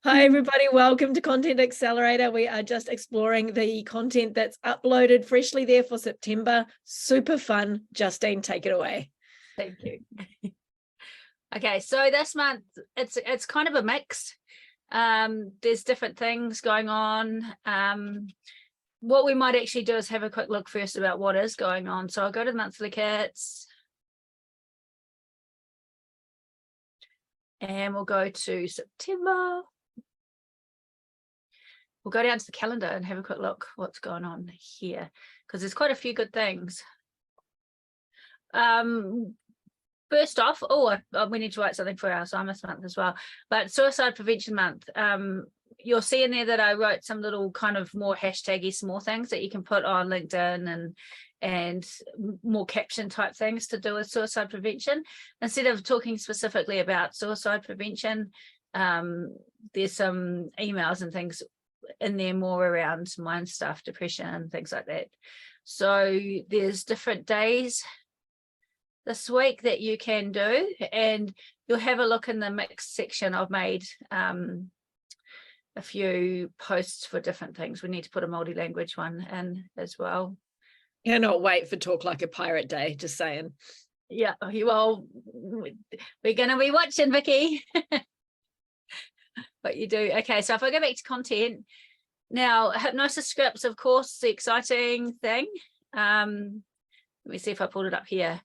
Hi, everybody. Welcome to Content Accelerator. We are just exploring the content that's uploaded freshly there for September. Super fun. Justine, take it away. Thank you. Okay, so this month it's kind of a mix. There's different things going on. What we might actually do is have a quick look first about what is going on. So I'll go to the monthly kits. And we'll go to September. We'll go down to the calendar and have a quick look what's going on here, because there's quite a few good things. First off, we need to write something for our Alzheimer's month as well, but Suicide Prevention Month. You'll see in there that I wrote some little kind of more hashtaggy small things that you can put on LinkedIn and more caption type things to do with suicide prevention. Instead of talking specifically about suicide prevention, there's some emails and things in there more around mind stuff, depression and things like that. So there's different days this week that you can do, and you'll have a look in the mixed section. I've made a few posts for different things. We need to put a multi-language one in as well. Cannot wait for Talk Like a Pirate Day, just saying. Yeah, well, we're going to be watching, Vicky. What you do. Okay, so if I go back to content, now hypnosis scripts, of course, the exciting thing. Let me see if I pulled it up here.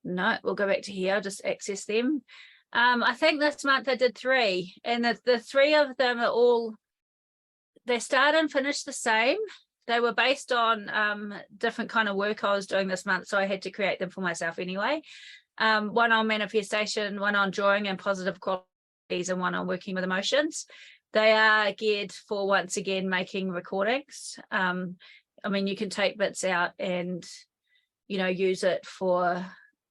No, we'll go back to here. I'll just access them. I think this month I did 3, and the 3 of them are all, they start and finish the same. They were based on different kind of work I was doing this month, so I had to create them for myself anyway. One on manifestation, one on drawing and positive qualities, and one on working with emotions. They are geared for, once again, making recordings. I mean, you can take bits out and, you know, use it for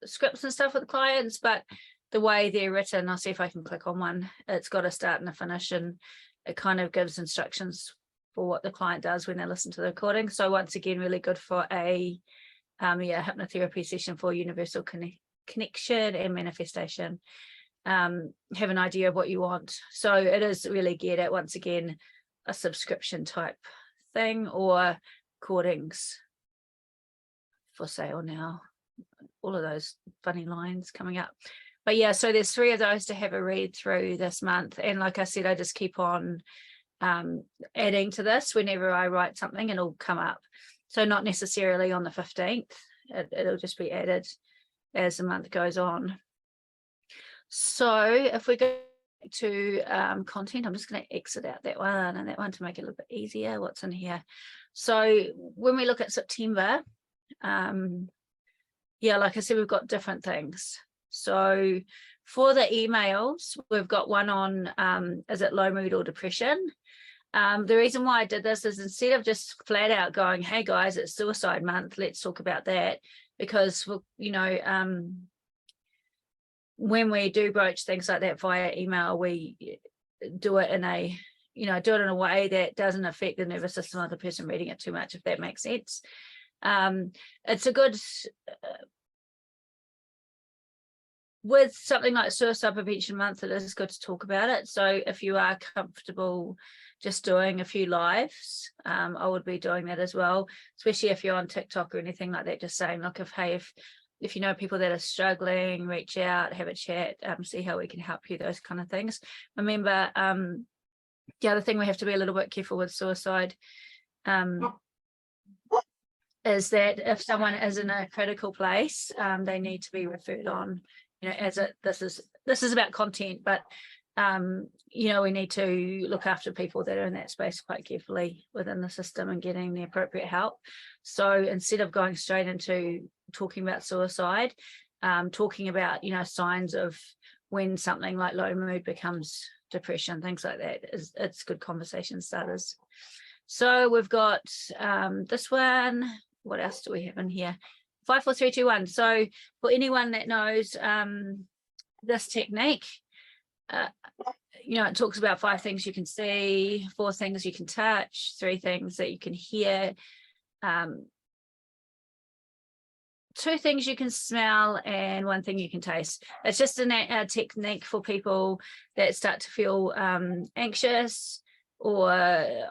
scripts and stuff with clients, but the way they're written, I'll see if I can click on one. It's got a start and a finish, and it kind of gives instructions for what the client does when they listen to the recording. So once again, really good for a hypnotherapy session for universal connection and manifestation. Have an idea of what you want. So it is really geared at, once again, a subscription type thing, or recordings for sale now. All of those funny lines coming up. But yeah, so there's 3 of those to have a read through this month. And like I said, I just keep on adding to this whenever I write something, it'll come up. So not necessarily on the 15th, it'll just be added as the month goes on. So if we go to content, I'm just going to exit out that one and that one to make it a little bit easier. What's in here? So when we look at September, yeah, like I said, we've got different things. So for the emails, we've got one on, is it low mood or depression? The reason why I did this is, instead of just flat out going, hey guys, it's suicide month, let's talk about that, because, you know, when we do broach things like that via email, we do it in a, you know, do it in a way that doesn't affect the nervous system of the person reading it too much, if that makes sense. It's a good, with something like Suicide Prevention Month, it is good to talk about it. So if you are comfortable just doing a few lives, I would be doing that as well, especially if you're on TikTok or anything like that, just saying, look, if you know people that are struggling, reach out, have a chat, see how we can help you, those kind of things. Remember, the other thing we have to be a little bit careful with suicide is that if someone is in a critical place, they need to be referred on, you know, this is about content, but you know, we need to look after people that are in that space quite carefully within the system and getting the appropriate help. So instead of going straight into talking about suicide, talking about, you know, signs of when something like low mood becomes depression, things like that, it's good conversation starters. So we've got this one. What else do we have in here? 5, 4, 3, 2, 1. So for anyone that knows this technique, you know, it talks about 5 things you can see, 4 things you can touch, 3 things that you can hear, 2 things you can smell and 1 thing you can taste. It's just a technique for people that start to feel anxious or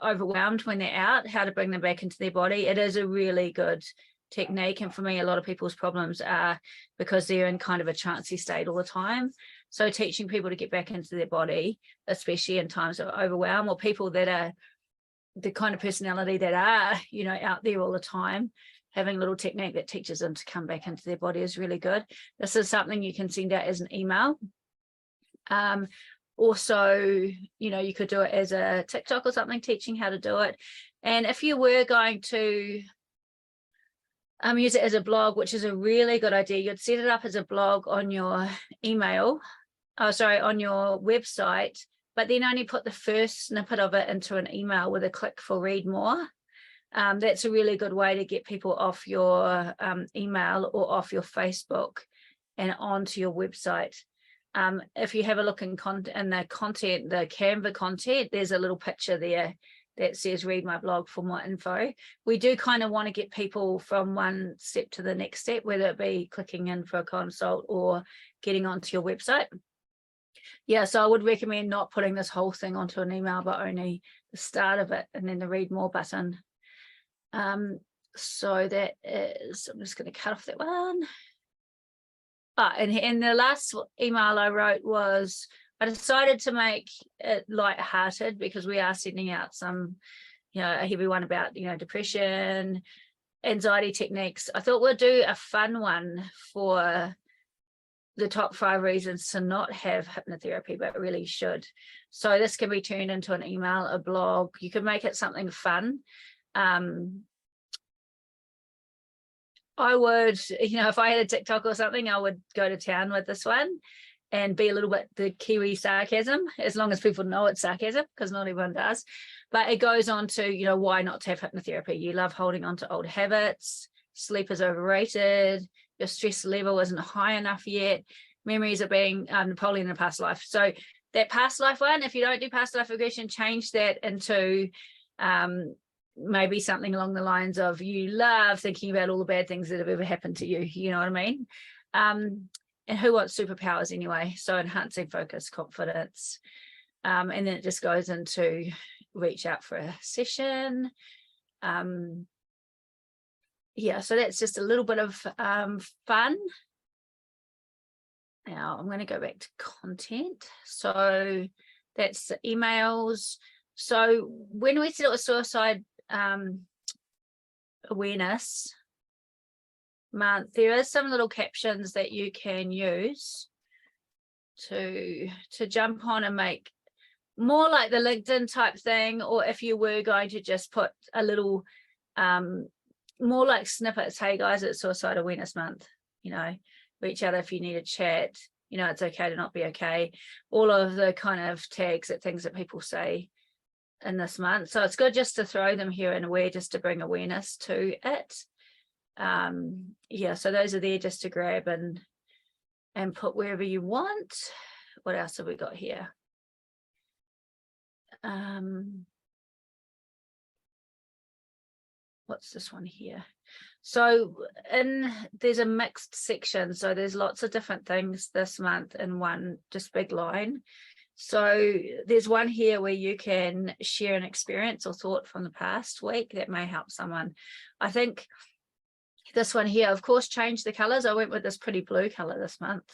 overwhelmed when they're out, how to bring them back into their body. It is a really good technique, and for me, a lot of people's problems are because they're in kind of a trancey state all the time. So teaching people to get back into their body, especially in times of overwhelm, or people that are the kind of personality that are, you know, out there all the time, having a little technique that teaches them to come back into their body is really good. This is something you can send out as an email. Also, you know, you could do it as a TikTok or something, teaching how to do it. And if you were going to use it as a blog, which is a really good idea, you'd set it up as a blog on your email, on your website, but then only put the first snippet of it into an email with a click for read more. That's a really good way to get people off your email or off your Facebook and onto your website. If you have a look in the content, the Canva content, there's a little picture there that says read my blog for more info. We do kind of want to get people from one step to the next step, whether it be clicking in for a consult or getting onto your website. Yeah, so I would recommend not putting this whole thing onto an email, but only the start of it and then the read more button. So that is, I'm just going to cut off that one. And the last email I wrote was, I decided to make it lighthearted because we are sending out some, you know, a heavy one about, you know, depression, anxiety techniques. I thought we'll do a fun one for the top 5 reasons to not have hypnotherapy, but really should. So this can be turned into an email, a blog. You can make it something fun. I would, you know, if I had a TikTok or something, I would go to town with this one and be a little bit the Kiwi sarcasm, as long as people know it's sarcasm, because not everyone does. But it goes on to, you know, why not to have hypnotherapy. You love holding on to old habits, sleep is overrated, your stress level isn't high enough yet, memories of being Napoleon in a past life. So that past life one, if you don't do past life regression, change that into maybe something along the lines of you love thinking about all the bad things that have ever happened to you. You know what I mean? And who wants superpowers anyway? So enhancing focus, confidence. And then it just goes into reach out for a session. Yeah, so that's just a little bit of fun. Now I'm going to go back to content. So that's the emails. So when we set up a suicide awareness month, there is some little captions that you can use to jump on and make more like the LinkedIn type thing, or if you were going to just put a little more like snippets. Hey guys, it's suicide awareness month, you know, reach out if you need a chat, you know, it's okay to not be okay, all of the kind of tags at things that people say in this month. So it's good just to throw them here and aware, just to bring awareness to it. Yeah, so those are there just to grab and put wherever you want. What else have we got here? What's this one here? So there's a mixed section, so there's lots of different things this month in one just big line. So there's one here where you can share an experience or thought from the past week that may help someone. I think this one here, of course, change the colors. I went with this pretty blue color this month.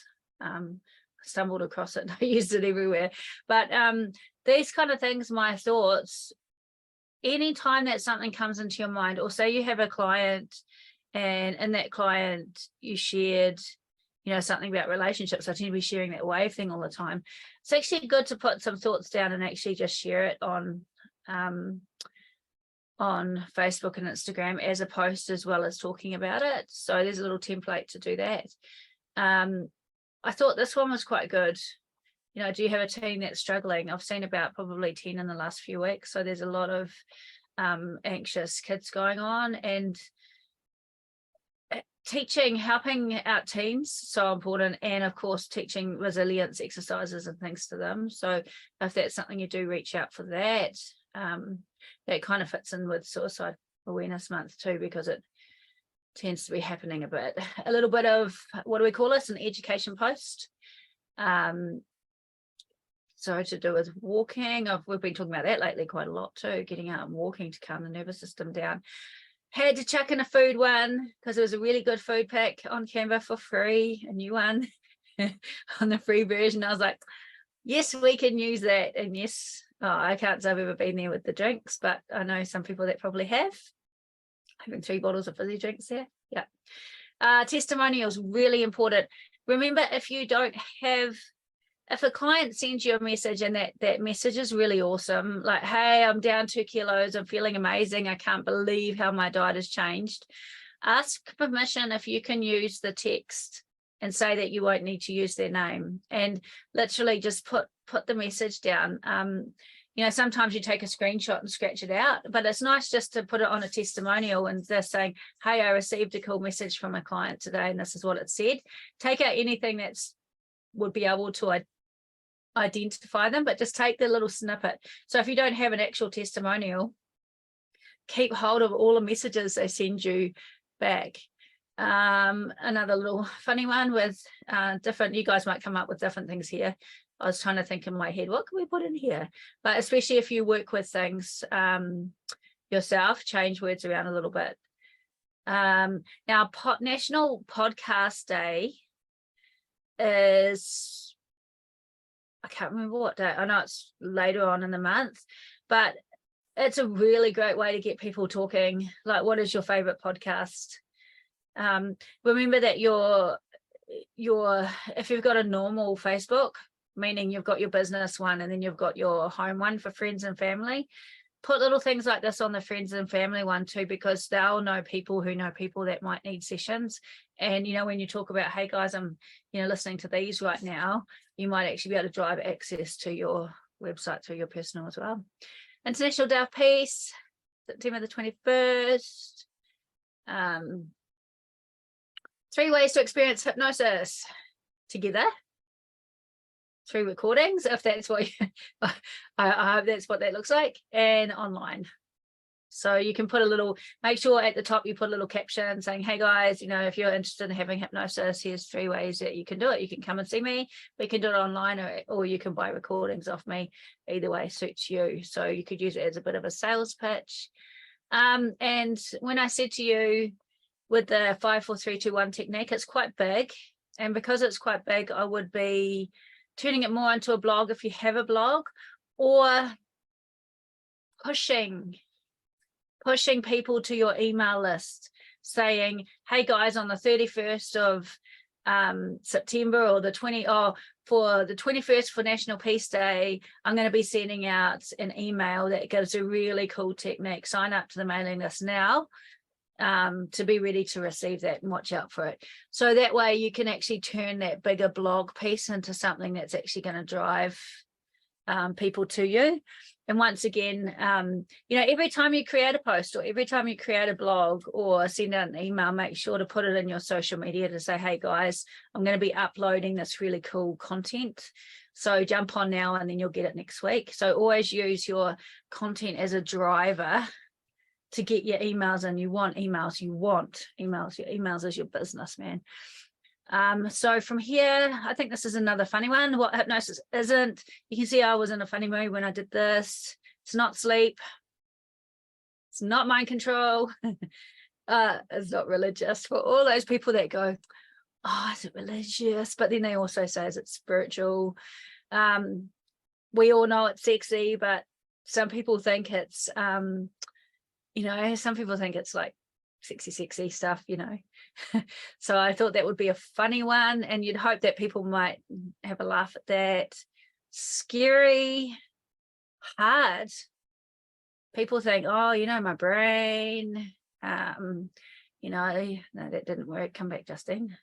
Stumbled across it, I used it everywhere. But these kind of things, my thoughts, anytime that something comes into your mind, or say you have a client and in that client you shared, you know, something about relationships. I tend to be sharing that wave thing all the time. It's actually good to put some thoughts down and actually just share it on Facebook and Instagram as a post, as well as talking about it. So there's a little template to do that. I thought this one was quite good. You know, do you have a team that's struggling? I've seen about probably 10 in the last few weeks. So there's a lot of anxious kids going on, and teaching, helping out teams, so important. And of course, teaching resilience exercises and things to them. So if that's something you do, reach out for that. That kind of fits in with Suicide Awareness Month too, because it tends to be happening a little bit of, what do we call this? An education post. So to do with walking, we've been talking about that lately quite a lot too, getting out and walking to calm the nervous system down. Had to chuck in a food one because it was a really good food pack on Canva for free, a new one on the free version. I was like, yes, we can use that. And yes, I can't say I've ever been there with the drinks, but I know some people that probably have. Having 3 bottles of fizzy drinks there. Yeah. Testimonials, really important. Remember, if a client sends you a message and that message is really awesome, like, hey, I'm down 2 kilos, I'm feeling amazing, I can't believe how my diet has changed, ask permission if you can use the text and say that you won't need to use their name, and literally just put the message down. Sometimes you take a screenshot and scratch it out, but it's nice just to put it on a testimonial and just saying, hey, I received a cool message from a client today and this is what it said. Take out anything would be able to identify them, but just take the little snippet. So if you don't have an actual testimonial, keep hold of all the messages they send you back. Another little funny one with you guys might come up with different things here. I was trying to think in my head, what can we put in here? But especially if you work with things yourself, change words around a little bit. Now, National Podcast Day is, I can't remember what day. I know it's later on in the month, but it's a really great way to get people talking. Like, what is your favorite podcast? Remember that if you've got a normal Facebook, meaning you've got your business one and then you've got your home one for friends and family, put little things like this on the friends and family one too, because they'll know people who know people that might need sessions. And when you talk about, hey guys, I'm listening to these right now, you might actually be able to drive access to your website through your personal as well. International Day of Peace, September the 21st. 3 ways to experience hypnosis together. 3 recordings, if that's what I hope that's what that looks like, and online. So you can make sure at the top you put a little caption saying, hey guys, if you're interested in having hypnosis, here's 3 ways that you can do it. You can come and see me, we can do it online, or you can buy recordings off me. Either way suits you. So you could use it as a bit of a sales pitch. And when I said to you with the 5, 4, 3, 2, 1 technique, it's quite big. And because it's quite big, I would be turning it more into a blog if you have a blog, or pushing people to your email list saying, hey guys, on the 31st of September or for the 21st for National Peace Day, I'm going to be sending out an email that gives a really cool technique. Sign up to the mailing list now to be ready to receive that, and watch out for it. So that way you can actually turn that bigger blog piece into something that's actually going to drive people to you. And once again, every time you create a post or every time you create a blog or send out an email, make sure to put it in your social media to say, hey guys, I'm going to be uploading this really cool content. So jump on now and then you'll get it next week. So always use your content as a driver to get your emails, and you want emails. Your emails is your business, man. So from here, I think this is another funny one. What hypnosis isn't. You can see I was in a funny mood when I did this. It's not sleep. It's not mind control. It's not religious. For all those people that go, oh, is it religious? But then they also say, is it spiritual? We all know it's sexy, but some people think it's some people think it's like sexy stuff, So I thought that would be a funny one, and you'd hope that people might have a laugh at that. Scary, hard. People think, oh, my brain, no, that didn't work. Come back, Justine.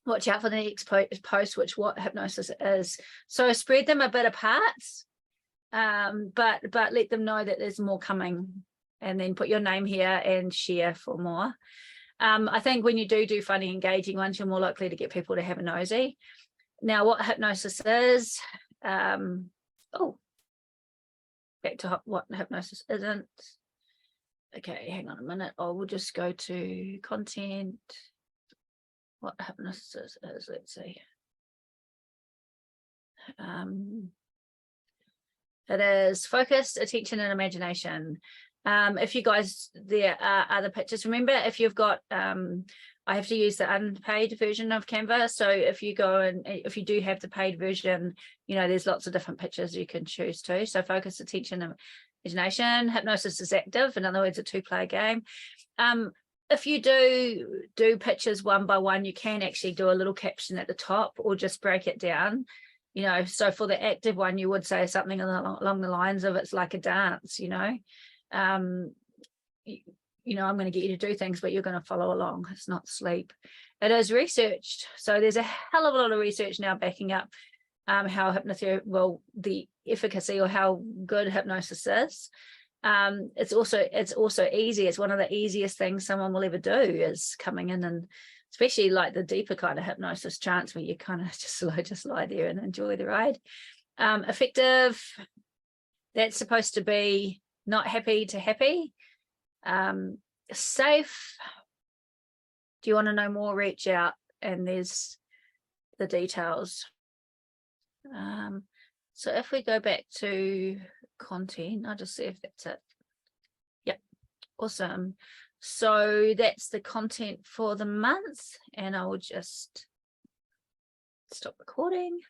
Watch out for the next post, what hypnosis is. So spread them a bit apart. But let them know that there's more coming, and then put your name here and share for more. I think when you do funny, engaging ones, you're more likely to get people to have a nosy. Now, what hypnosis is, back to what hypnosis isn't. Okay, hang on a minute. I will just go to content. What hypnosis is, let's see. It is focus, attention, and imagination. If you guys, there are other pictures. Remember, if you've got, I have to use the unpaid version of Canva. So if you go and if you do have the paid version, you know, there's lots of different pictures you can choose to. So focus, attention, and imagination. Hypnosis is active. In other words, a 2-player game. If you do pictures one by one, you can actually do a little caption at the top or just break it down. You know, so for the active one, you would say something along the lines of it's like a dance, you know. You know, I'm going to get you to do things, but you're going to follow along. It's not sleep. It is researched. So there's a hell of a lot of research now backing up how hypnotherapy, well, the efficacy or how good hypnosis is. It's also easy. It's one of the easiest things someone will ever do is coming in, and especially like the deeper kind of hypnosis trance where you kind of just lie there and enjoy the ride. Effective, that's supposed to be not happy to happy. Safe, do you want to know more, reach out, and there's the details. So if we go back to content, I'll just see if that's it. Yep, awesome. So that's the content for the month, and I will just stop recording.